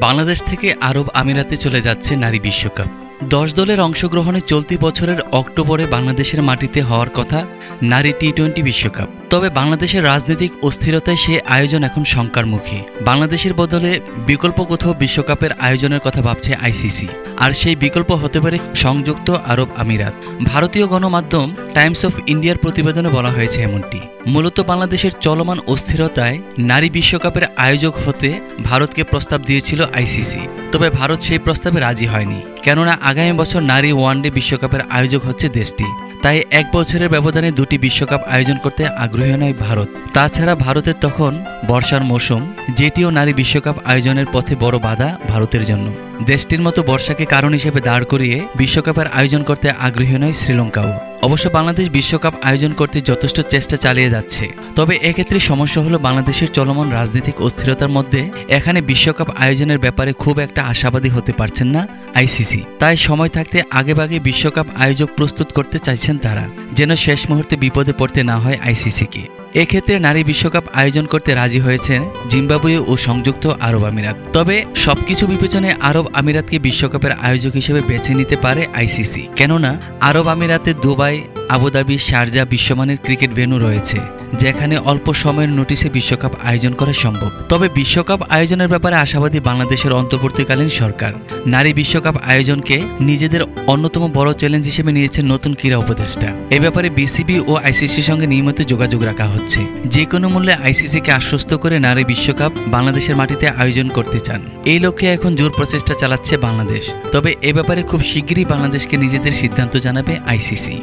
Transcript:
বাংলাদেশ থেকে আরব আমিরাতে চলে যাচ্ছে নারী বিশ্বকাপ। 10 দলের অংশগ্রহণে চলতি বছরের অক্টোবরে বাংলাদেশের মাটিতে হওয়ার কথা নারী টি-20 বিশ্বকাপ। তবে বাংলাদেশের রাজনৈতিক অস্থিরতায় সে আয়োজন এখন শঙ্কার মুখে। বাংলাদেশের বদলে বিকল্প কোথাও বিশ্বকাপের আয়োজনের কথা ভাবছে আইসিসি, আর সেই বিকল্প হতে পারে সংযুক্ত আরব আমিরাত। ভারতীয় গণমাধ্যম টাইমস অফ ইন্ডিয়ার প্রতিবেদনে বলা হয়েছে এমনটি। মূলত বাংলাদেশের চলমান অস্থিরতায় নারী বিশ্বকাপের আয়োজক হতে ভারতকে প্রস্তাব দিয়েছিল আইসিসি। তবে ভারত সেই প্রস্তাবে রাজি হয়নি, কেননা আগামী বছর নারী ওয়ানডে বিশ্বকাপের আয়োজক হচ্ছে দেশটি। তাই 1 বছরের ব্যবধানে 2টি বিশ্বকাপ আয়োজন করতে আগ্রহী নয় ভারত। তাছাড়া ভারতের তখন বর্ষার মৌসুম, যেটিও নারী বিশ্বকাপ আয়োজনের পথে বড় বাধা ভারতের জন্য। দেশটির মতো বর্ষাকে কারণ হিসেবে দাঁড় করিয়ে বিশ্বকাপের আয়োজন করতে আগ্রহী নয় শ্রীলঙ্কাও। অবশ্য বাংলাদেশ বিশ্বকাপ আয়োজন করতে যথেষ্ট চেষ্টা চালিয়ে যাচ্ছে। তবে এক্ষেত্রে সমস্যা হলো বাংলাদেশের চলমান রাজনৈতিক অস্থিরতার মধ্যে এখানে বিশ্বকাপ আয়োজনের ব্যাপারে খুব একটা আশাবাদী হতে পারছেন না আইসিসি। তাই সময় থাকতে আগেভাগে বিশ্বকাপ আয়োজক প্রস্তুত করতে চাইছেন তারা, যেন শেষ মুহূর্তে বিপদে পড়তে না হয় আইসিসিকে। এক্ষেত্রে নারী বিশ্বকাপ আয়োজন করতে রাজি হয়েছেন জিম্বাবুয়ে ও সংযুক্ত আরব আমিরাত। তবে সবকিছু বিবেচনায় আরব আমিরাতকে বিশ্বকাপের আয়োজক হিসেবে বেছে নিতে পারে আইসিসি, কেননা আরব আমিরাতে দুবাই, আবুধাবি, শারজা বিশ্বমানের ক্রিকেট ভেন্যু রয়েছে, যেখানে অল্প সময়ের নোটিশে বিশ্বকাপ আয়োজন করা সম্ভব। তবে বিশ্বকাপ আয়োজনের ব্যাপারে আশাবাদী বাংলাদেশের অন্তর্বর্তীকালীন সরকার। নারী বিশ্বকাপ আয়োজনকে নিজেদের অন্যতম বড় চ্যালেঞ্জ হিসেবে নিয়েছেন নতুন ক্রীড়া উপদেষ্টা। এ ব্যাপারে বিসিবি ও আইসিসির সঙ্গে নিয়মিত যোগাযোগ রাখা হচ্ছে। যে কোনো মূল্যে আইসিসিকে আশ্বস্ত করে নারী বিশ্বকাপ বাংলাদেশের মাটিতে আয়োজন করতে চান। এই লক্ষ্যে এখন জোর প্রচেষ্টা চালাচ্ছে বাংলাদেশ। তবে এ ব্যাপারে খুব শিগগিরই বাংলাদেশকে নিজেদের সিদ্ধান্ত জানাবে আইসিসি।